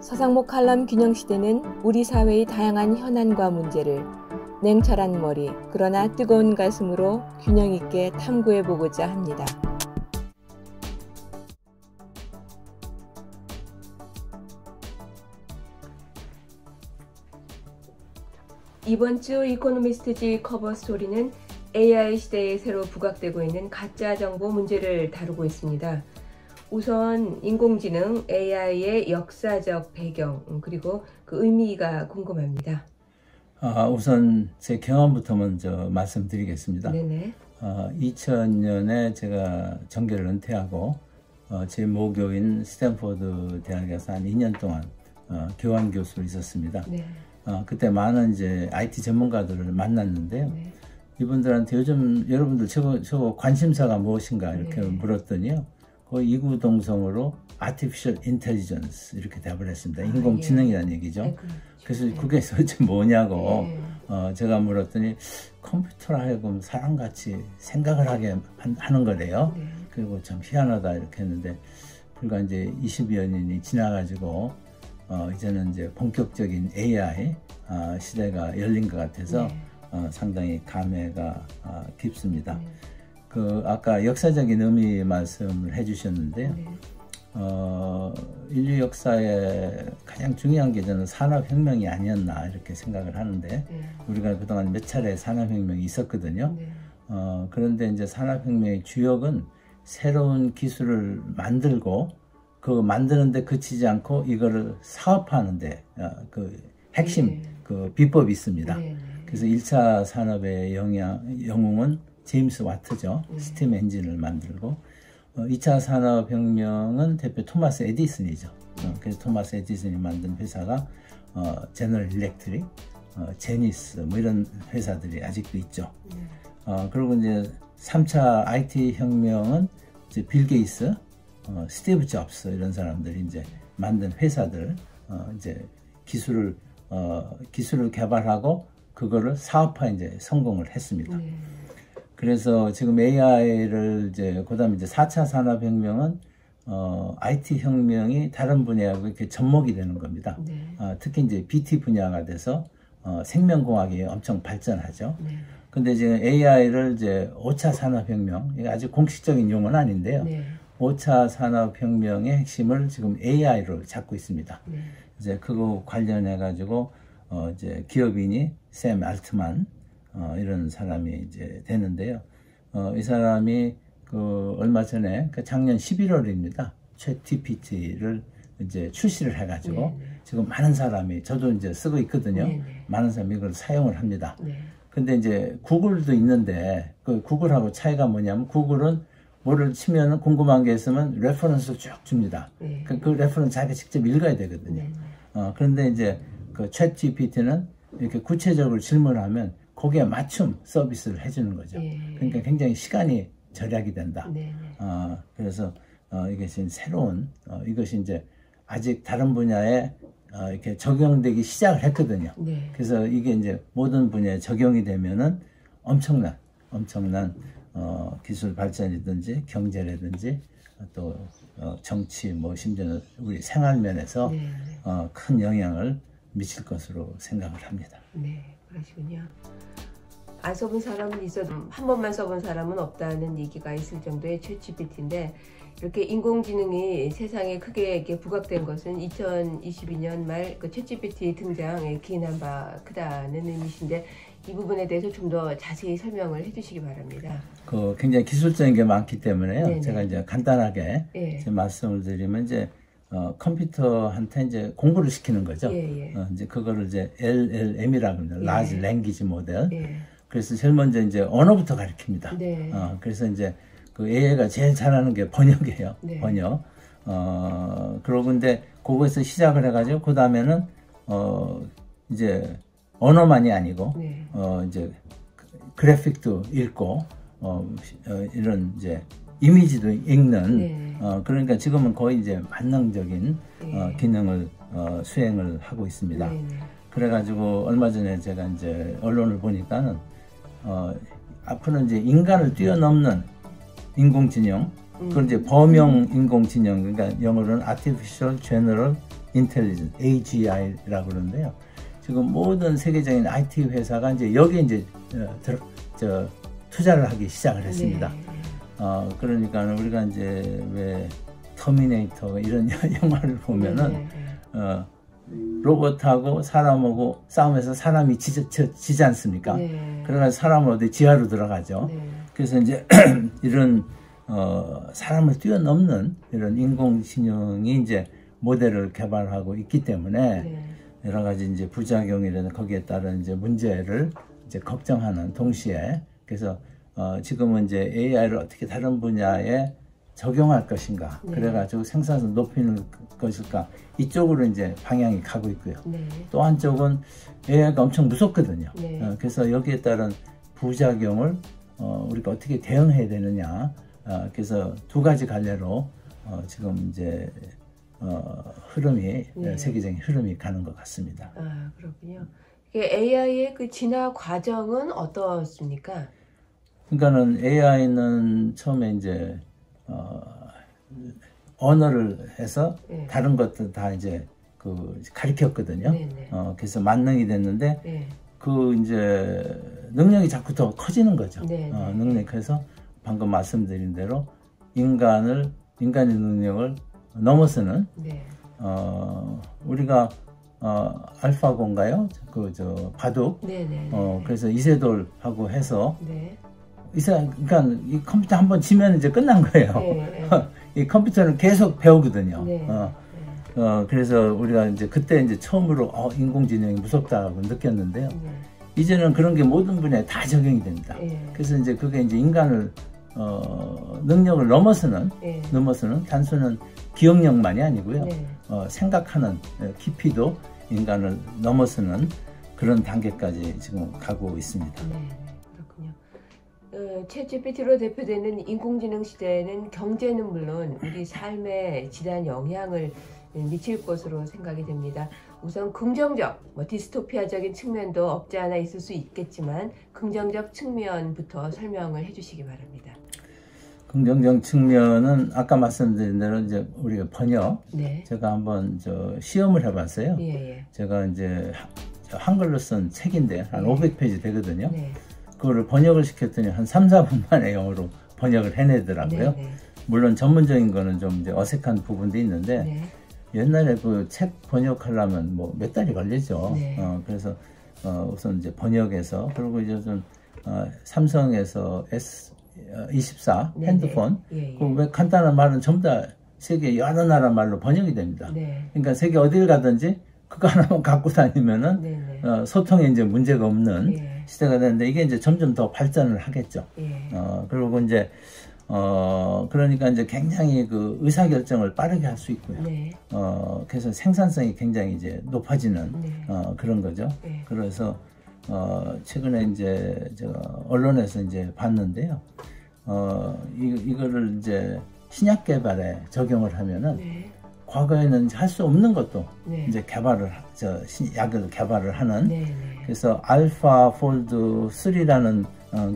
서상목 칼럼 균형시대는 우리 사회의 다양한 현안과 문제를 냉철한 머리, 그러나 뜨거운 가슴으로 균형 있게 탐구해보고자 합니다. 이번 주 이코노미스트지 커버 스토리는 AI 시대에 새로 부각되고 있는 가짜 정보 문제를 다루고 있습니다. 우선 인공지능 AI의 역사적 배경 그리고 그 의미가 궁금합니다. 우선 제 경험부터 먼저 말씀드리겠습니다. 네네. 2000년에 제가 정계를 은퇴하고 제 모교인 스탠포드 대학에서 한 2년 동안 교환 교수로 있었습니다. 네. 그때 많은 이제 IT 전문가들을 만났는데요. 네. 이분들한테 요즘 여러분들 저거 관심사가 무엇인가 이렇게 네. 물었더니요. 그 이구동성으로 Artificial Intelligence 이렇게 답을 했습니다. 인공지능이라는 얘기죠. 그래서 그게 도대체 뭐냐고 제가 물었더니 컴퓨터로 하여금 사람같이 생각을 하게 하는 거래요. 네. 그리고 참 희한하다 이렇게 했는데 불과 이제 20여 년이 지나가지고 이제는 이제 본격적인 AI 시대가 열린 것 같아서 상당히 감회가 깊습니다. 아까 역사적인 의미 말씀을 해주셨는데요. 인류 역사에 가장 중요한 게 저는 산업혁명이 아니었나 이렇게 생각을 하는데 우리가 그동안 몇 차례 산업혁명이 있었거든요. 그런데 이제 산업혁명의 주역은 새로운 기술을 만들고 그 만드는데 그치지 않고 이거를 사업화하는데 그 핵심 그 비법이 있습니다. 그래서 1차 산업의 영웅은 제임스 와트죠. 스팀 엔진을 만들고 2차 산업혁명은 대표 토마스 에디슨이죠. 그래서 토마스 에디슨이 만든 회사가 제너럴 일렉트릭, 제니스 뭐 이런 회사들이 아직도 있죠. 그리고 이제 3차 IT 혁명은 이제 빌 게이츠, 스티브 잡스 이런 사람들이 이제 만든 회사들 이제 기술을 개발하고 그거를 사업화 이제 성공을 했습니다. 그래서 지금 AI를 그다음에 이제 4차 산업혁명은 IT 혁명이 다른 분야하고 이렇게 접목이 되는 겁니다. 특히 이제 BT 분야가 돼서 생명공학이 엄청 발전하죠. 근데 지금 AI를 이제 5차 산업혁명, 이게 아직 공식적인 용어는 아닌데요. 5차 산업혁명의 핵심을 지금 AI로 잡고 있습니다. 이제 그거 관련해 가지고 이제 기업인이 샘 알트만 이런 사람이 이제 되는데요. 이 사람이 얼마 전에 작년 11월입니다. 챗GPT를 이제 출시를 해가지고 지금 많은 사람이 저도 이제 쓰고 있거든요. 많은 사람이 이걸 사용을 합니다. 근데 이제 구글도 있는데 그 구글하고 차이가 뭐냐면 구글은 뭐를 치면은 궁금한 게 있으면 레퍼런스를 쭉 줍니다. 그 레퍼런스 자기가 직접 읽어야 되거든요. 그런데 이제 그 챗GPT는 이렇게 구체적으로 질문하면 거기에 맞춤 서비스를 해주는 거죠. 그러니까 굉장히 시간이 절약이 된다. 그래서 이게 지금 새로운 이것이 이제 아직 다른 분야에 이렇게 적용되기 시작을 했거든요. 그래서 이게 이제 모든 분야에 적용이 되면은 엄청난 기술 발전이든지 경제라든지 또 정치 뭐 심지어는 우리 생활 면에서 큰 영향을 미칠 것으로 생각을 합니다. 네, 그러시군요. 안 써본 사람은 있어도 한 번만 써본 사람은 없다는 얘기가 있을 정도의 챗GPT인데 이렇게 인공지능이 세상에 크게 이렇게 부각된 것은 2022년 말 그 챗GPT 등장에 기인한 바 크다는 의미신데 이 부분에 대해서 좀 더 자세히 설명을 해주시기 바랍니다. 굉장히 기술적인 게 많기 때문에요. 제가 이제 간단하게 제 말씀을 드리면 이제 컴퓨터한테 이제 공부를 시키는 거죠. 이제 그거를 이제 LLM이라고 합니다. Large Language Model. 그래서 제일 먼저 이제 언어부터 가르칩니다. 그래서 이제 그 AI가 제일 잘하는 게 번역이에요. 번역. 그러고 근데 그거에서 시작을 해가지고 그 다음에는 이제 언어만이 아니고 이제 그래픽도 읽고 이런 이제 이미지도 읽는 그러니까 지금은 거의 이제 만능적인 기능을 수행을 하고 있습니다. 그래가지고 얼마 전에 제가 이제 언론을 보니까는 앞으로 이제 인간을 뛰어넘는 인공지능, 그걸 이제 범용 인공지능, 그러니까 영어로는 Artificial General 인텔리전스, AGI라고 그러는데요. 지금 모든 세계적인 IT 회사가 이제 여기에 이제 투자를 하기 시작을 했습니다. 네. 그러니까 우리가 이제 왜 터미네이터 이런 영화를 보면은 로봇하고 사람하고 싸움에서 사람이 지지 않습니까? 네. 그러나 사람은 어디 지하로 들어가죠. 네. 그래서 이제 이런 사람을 뛰어넘는 이런 인공지능이 이제 모델을 개발하고 있기 때문에 네. 여러 가지 이제 부작용이라는 거기에 따른 이제 문제를 이제 걱정하는 동시에 그래서 지금은 이제 AI를 어떻게 다른 분야에 적용할 것인가 네. 그래가지고 생산성 높이는 것일까 이쪽으로 이제 방향이 가고 있고요. 네. 또 한쪽은 AI가 엄청 무섭거든요. 네. 그래서 여기에 따른 부작용을 우리가 어떻게 대응해야 되느냐. 그래서 두 가지 갈래로 지금 이제 흐름이 네. 세계적인 흐름이 가는 것 같습니다. 아 그렇군요. AI의 그 진화 과정은 어떻습니까? 그러니까는 AI는 처음에 이제 언어를 해서 네. 다른 것들 다 이제 가르쳤거든요. 네, 네. 그래서 만능이 됐는데 네. 그 이제 능력이 자꾸 더 커지는 거죠. 네, 네. 능력이 커서 방금 말씀드린 대로 인간의 능력을 넘어서는 네. 우리가 알파고인가요? 바둑. 네, 네, 네. 그래서 이세돌하고 해서 네. 그러니까 이 컴퓨터 한번 치면 이제 끝난 거예요. 네, 네. 이 컴퓨터는 계속 배우거든요. 네, 그래서 우리가 이제 그때 이제 처음으로 인공지능이 무섭다고 느꼈는데요. 네. 이제는 그런 게 모든 분야에 다 적용이 됩니다. 네. 그래서 이제 그게 이제 인간을 능력을 넘어서는 단순한 기억력만이 아니고요. 네. 생각하는 깊이도 인간을 넘어서는 그런 단계까지 지금 가고 있습니다. 네, 그렇군요. 챗GPT로 대표되는 인공지능 시대에는 경제는 물론 우리 삶에 지대한 영향을 미칠 것으로 생각이 됩니다. 우선 긍정적, 디스토피아적인 측면도 없지 않아 있을 수 있겠지만 긍정적 측면부터 설명을 해주시기 바랍니다. 긍정적 측면은 아까 말씀드린 대로 이제 우리가 번역, 네. 제가 한번 시험을 해봤어요. 예. 제가 이제 한글로 쓴 책인데 한 500페이지 되거든요. 네. 그거를 번역을 시켰더니 한 3, 4분 만에 영어로 번역을 해내더라고요. 네. 물론 전문적인 거는 좀 이제 어색한 부분도 있는데 네. 옛날에 그 책 번역하려면 뭐 몇 달이 걸리죠. 네. 그래서 우선 이제 번역해서 그리고 이제 좀 삼성에서 S24 네, 핸드폰 네. 왜 간단한 말은 전부 다 세계 여러 나라 말로 번역이 됩니다. 네. 그러니까 세계 어딜 가든지 그거 하나만 갖고 다니면은 네. 소통에 이제 문제가 없는 네. 시대가 되는데 이게 이제 점점 더 발전을 하겠죠. 네. 그리고 이제 그러니까 이제 굉장히 그 의사결정을 빠르게 할 수 있고요. 네. 그래서 생산성이 굉장히 이제 높아지는 네. 그런 거죠. 네. 그래서 최근에 이제 제가 언론에서 이제 봤는데요. 이거를 이제 신약 개발에 적용을 하면은 네. 과거에는 할 수 없는 것도 네. 이제 약을 개발을 하는 네. 그래서 알파폴드 3라는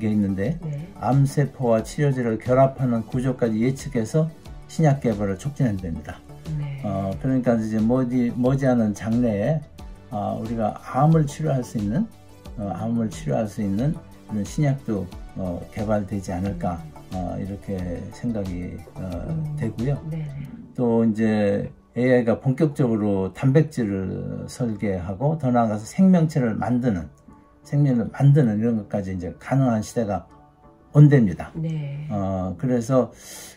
게 있는데 네. 암세포와 치료제를 결합하는 구조까지 예측해서 신약 개발을 촉진한답니다. 네. 그러니까 이제 머지않은 장래에 우리가 암을 치료할 수 있는 그런 신약도 개발되지 않을까 이렇게 생각이 되고요. 네. 또 이제 AI가 본격적으로 단백질을 설계하고 더 나아가서 생명을 만드는 이런 것까지 이제 가능한 시대가 온답니다. 네. 그래서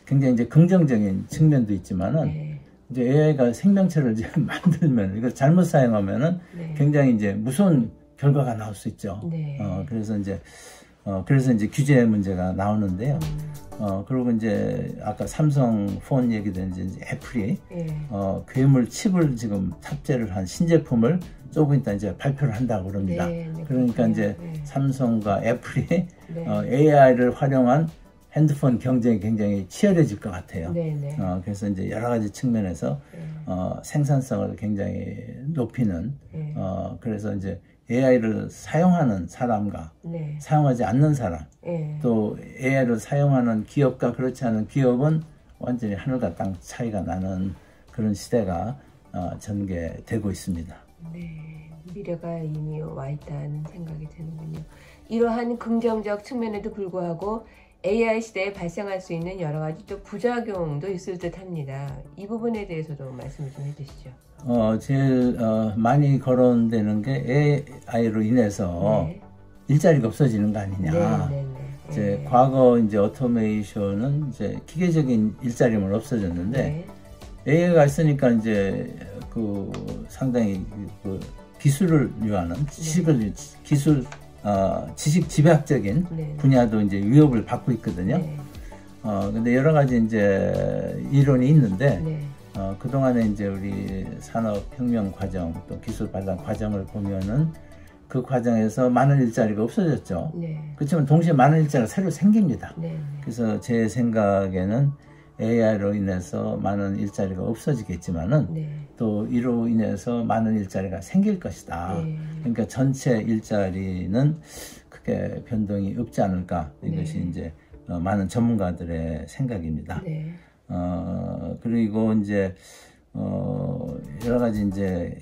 굉장히 이제 긍정적인 측면도 있지만은 네. 이제 AI가 생명체를 이제 만들면 이걸 잘못 사용하면은 네. 굉장히 이제 무서운 결과가 나올 수 있죠. 네. 그래서 이제 규제 문제가 나오는데요. 그리고 이제 아까 삼성 폰 얘기된 이제 애플이 괴물 칩을 지금 탑재를 한 신제품을 조금 있다 이제 발표를 한다고 그럽니다. 네, 그러니까 이제 삼성과 애플이 AI를 활용한 핸드폰 경쟁이 굉장히 치열해질 것 같아요. 그래서 이제 여러 가지 측면에서 생산성을 굉장히 높이는 그래서 이제 AI를 사용하는 사람과 사용하지 않는 사람 또 AI를 사용하는 기업과 그렇지 않은 기업은 완전히 하늘과 땅 차이가 나는 그런 시대가 전개되고 있습니다. 네, 미래가 이미 와 있다는 생각이 드는군요. 이러한 긍정적 측면에도 불구하고 AI 시대에 발생할 수 있는 여러 가지 또 부작용도 있을 듯합니다. 이 부분에 대해서도 말씀을 좀 해주시죠. 제일 많이 거론되는 게 AI로 인해서 네. 일자리가 없어지는 거 아니냐. 네. 이제 과거 이제 오토메이션은 이제 기계적인 일자리만 없어졌는데 AI가 있으니까 이제 그 상당히 그 기술을 요하는 지식을 기술 지식 집약적인 분야도 이제 위협을 받고 있거든요. 근데 여러 가지 이제 이론이 있는데 그동안에 이제 우리 산업혁명 과정 또 기술 발달 과정을 보면은 그 과정에서 많은 일자리가 없어졌죠. 그렇지만 동시에 많은 일자리가 새로 생깁니다. 그래서 제 생각에는 AI로 인해서 많은 일자리가 없어지겠지만은 또 이로 인해서 많은 일자리가 생길 것이다. 그러니까 전체 일자리는 크게 변동이 없지 않을까. 이것이 이제 많은 전문가들의 생각입니다. 그리고 이제 여러 가지 이제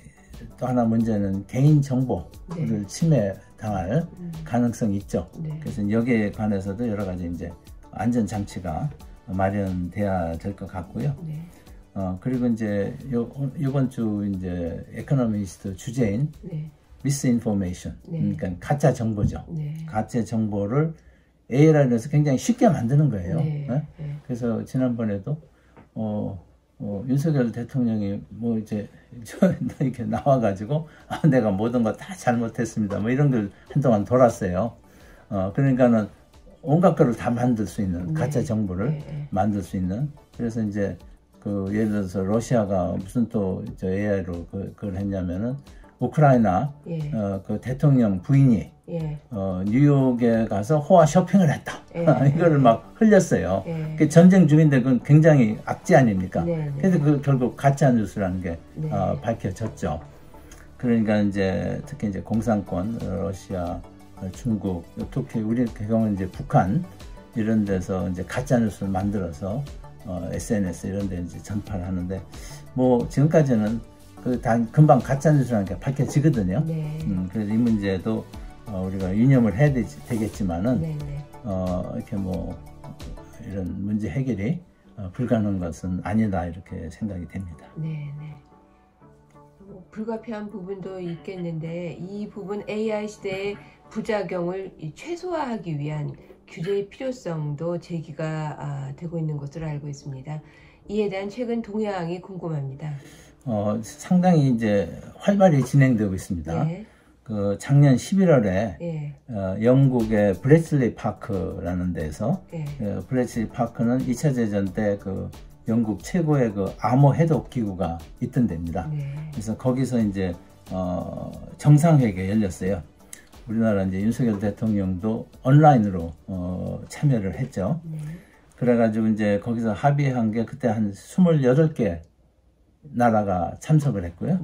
또 하나 문제는 개인 정보를 침해당할 가능성이 있죠. 그래서 여기에 관해서도 여러 가지 이제 안전 장치가 마련돼야 될 것 같고요. 그리고 이제 이번 주 이제 에코노미스트 주제인 미스인포메이션, 그러니까 가짜 정보죠. 가짜 정보를 AI로 해서 굉장히 쉽게 만드는 거예요. 그래서 지난번에도 윤석열 대통령이 뭐 이제 이렇게 나와가지고 내가 모든 거 다 잘못했습니다. 뭐 이런 걸 한동안 돌았어요. 그러니까는 온갖 거를 다 만들 수 있는 가짜 정보를 만들 수 있는. 그래서 이제 그 예를 들어서 러시아가 무슨 또 AI로 그걸 했냐면은 우크라이나 그 대통령 부인이 뉴욕에 가서 호화 쇼핑을 했다. 이거를 막 흘렸어요. 그 전쟁 중인데 그건 굉장히 악재 아닙니까? 그래서 그 결국 가짜 뉴스라는 게 밝혀졌죠. 그러니까 이제 특히 이제 공산권, 러시아, 중국, 특히 우리 경우는 이제 북한 이런 데서 이제 가짜 뉴스를 만들어서 SNS 이런 데 이제 전파를 하는데 뭐 지금까지는 금방 가짜 뉴스라는 게 밝혀지거든요. 그래서 이 문제도 우리가 유념을 해야 되겠지만은 이렇게 뭐 이런 문제 해결이 불가능한 것은 아니다 이렇게 생각이 됩니다. 불가피한 부분도 있겠는데 이 부분 AI 시대의 부작용을 최소화하기 위한 규제의 필요성도 제기가 되고 있는 것으로 알고 있습니다. 이에 대한 최근 동향이 궁금합니다. 상당히 이제 활발히 진행되고 있습니다. 그 작년 11월에 영국의 브래틀리 파크라는 데서 브래틀리 파크는 2차 대전 때 그 영국 최고의 그 암호 해독 기구가 있던 데입니다. 그래서 거기서 이제 정상회의가 열렸어요. 우리나라 이제 윤석열 대통령도 온라인으로 참여를 했죠. 그래가지고 이제 거기서 합의한 게 그때 한 28개 나라가 참석을 했고요.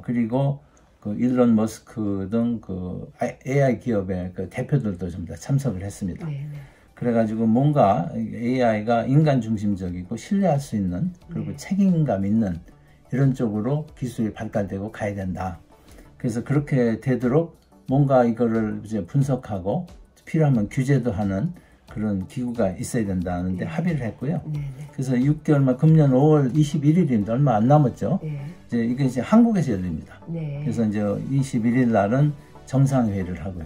그리고 그 일론 머스크 등 그 AI 기업의 그 대표들도 좀 다 참석을 했습니다. 그래가지고 뭔가 AI가 인간 중심적이고 신뢰할 수 있는 그리고 책임감 있는 이런 쪽으로 기술이 발달되고 가야 된다. 그래서 그렇게 되도록 뭔가 이거를 이제 분석하고 필요하면 규제도 하는 그런 기구가 있어야 된다는데 합의를 했고요. 그래서 6개월만 금년 5월 21일인데 얼마 안 남았죠. 이제 이게 이제 한국에서 열립니다. 그래서 이제 21일 날은 정상회의를 하고요.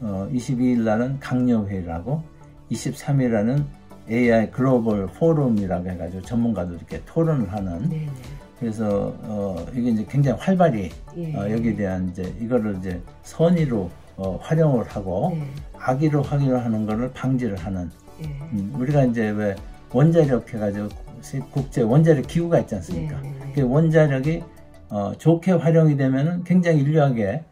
22일 날은 강요회의를 하고 23일 날은 AI 글로벌 포럼이라고 해가지고 전문가들 이렇게 토론을 하는. 그래서 이게 이제 굉장히 활발히 여기에 대한 이제 이거를 이제 선의로 활용을 하고 악의로 활용하는 거를 방지를 하는. 우리가 이제 왜 원자력 해가지고 국제 원자력 기구가 있지 않습니까? 그 원자력이 좋게 활용이 되면은 굉장히 인류학에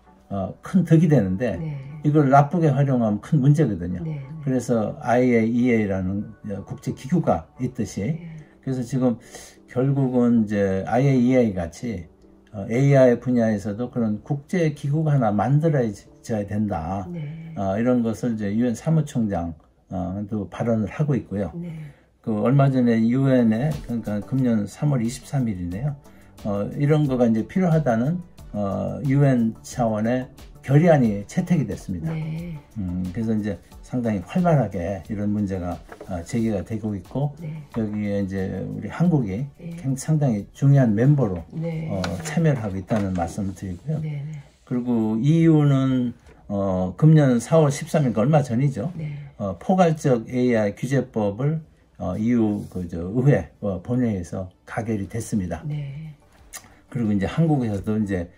큰 덕이 되는데 이걸 나쁘게 활용하면 큰 문제거든요. 그래서 IAEA라는 국제 기구가 있듯이 그래서 지금 결국은 이제 IAEA 같이 AI 분야에서도 그런 국제 기구가 하나 만들어져야 된다. 이런 것을 이제 유엔 사무총장도 발언을 하고 있고요. 그 얼마 전에 유엔에 그러니까 금년 3월 23일이네요. 이런 거가 이제 필요하다는 UN 차원의 결의안이 채택이 됐습니다. 네. 그래서 이제 상당히 활발하게 이런 문제가 제기가 되고 있고, 네. 여기에 이제 우리 한국이 네. 상당히 중요한 멤버로 네. 참여를 하고 있다는 말씀을 드리고요. 네. 그리고 EU는 금년 4월 13일, 얼마 전이죠. 네. 포괄적 AI 규제법을 EU 의회 본회의에서 가결이 됐습니다. 네. 그리고 이제 한국에서도 이제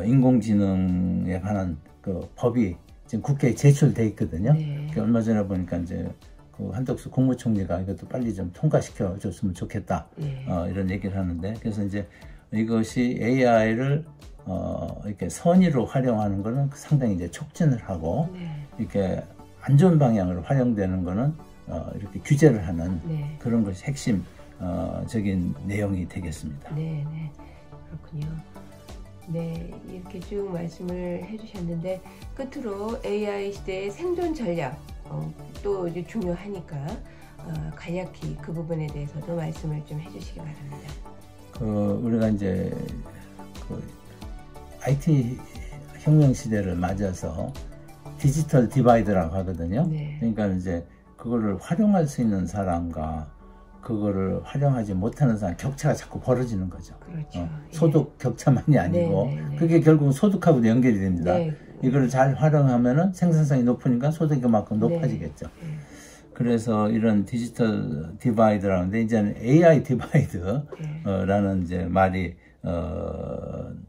인공지능에 관한 그 법이 지금 국회에 제출돼 있거든요. 네. 얼마 전에 보니까 이제 그 한덕수 국무총리가 이것도 빨리 좀 통과시켜 줬으면 좋겠다. 네. 이런 얘기를 하는데, 그래서 이제 이것이 AI를 이렇게 선의로 활용하는 거는 상당히 이제 촉진을 하고, 네. 이렇게 안 좋은 방향으로 활용되는 거는 이렇게 규제를 하는 네. 그런 것이 핵심 적인 내용이 되겠습니다. 네, 네. 그렇군요. 네, 이렇게 쭉 말씀을 해주셨는데, 끝으로 AI 시대의 생존 전략, 또 이제 중요하니까 간략히 그 부분에 대해서도 말씀을 좀 해주시기 바랍니다. 우리가 이제 IT 혁명 시대를 맞아서 디지털 디바이드라고 하거든요. 네. 그러니까 이제 그거를 활용할 수 있는 사람과 그거를 활용하지 못하는 사람 격차가 자꾸 벌어지는 거죠. 그렇죠. 소득 격차만이 아니고, 네, 네, 네. 그게 결국 소득하고도 연결이 됩니다. 네. 이걸 잘 활용하면은 생산성이 높으니까 소득이 그만큼 높아지겠죠. 네. 그래서 이런 디지털 디바이드라는데, 이제는 AI 디바이드라는 이제 말이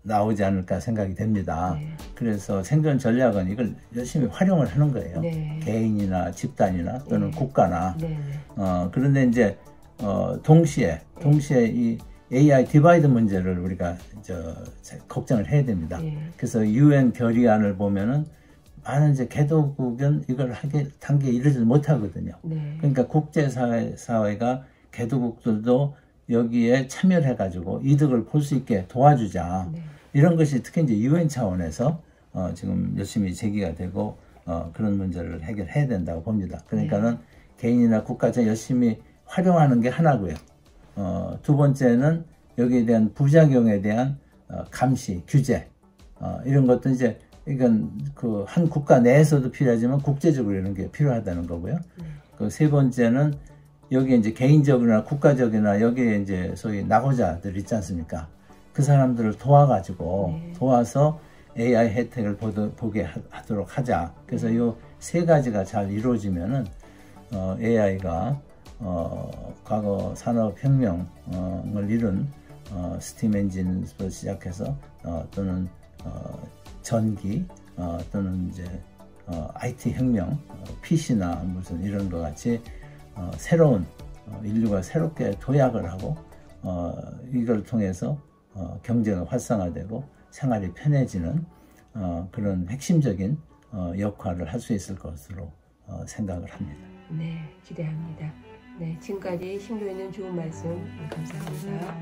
나오지 않을까 생각이 됩니다. 네. 그래서 생존 전략은 이걸 열심히 활용을 하는 거예요. 네. 개인이나 집단이나 또는 네. 국가나. 네. 그런데 이제 동시에 이 AI 디바이드 문제를 우리가 걱정을 해야 됩니다. 네. 그래서 UN 결의안을 보면은 많은 이제 개도국은 이걸 단계에 이르지 못하거든요. 네. 그러니까 국제사회가 개도국들도 여기에 참여를 해가지고 이득을 볼 수 있게 도와주자. 네. 이런 것이 특히 이제 UN 차원에서 지금 열심히 제기가 되고 그런 문제를 해결해야 된다고 봅니다. 그러니까는 개인이나 국가에서 열심히 활용하는 게 하나고요. 두 번째는 여기에 대한 부작용에 대한 감시, 규제 이런 것도 이제 이건 그 한 국가 내에서도 필요하지만 국제적으로 이런 게 필요하다는 거고요. 그 세 번째는 여기에 이제 개인적이나 국가적이나 여기에 이제 소위 낙오자들 있지 않습니까? 그 사람들을 도와서 AI 혜택을 보게 하도록 하자. 그래서 이 세 가지가 잘 이루어지면은 AI가 과거 산업혁명을 이룬 스팀 엔진부터 시작해서 또는 전기 또는 이제 IT 혁명, PC나 무슨 이런 것 같이 새로운 인류가 새롭게 도약을 하고 이걸 통해서 경제가 활성화되고 생활이 편해지는 그런 핵심적인 역할을 할 수 있을 것으로 생각을 합니다. 네, 기대합니다. 네, 지금까지 심도 있는 좋은 말씀 감사합니다.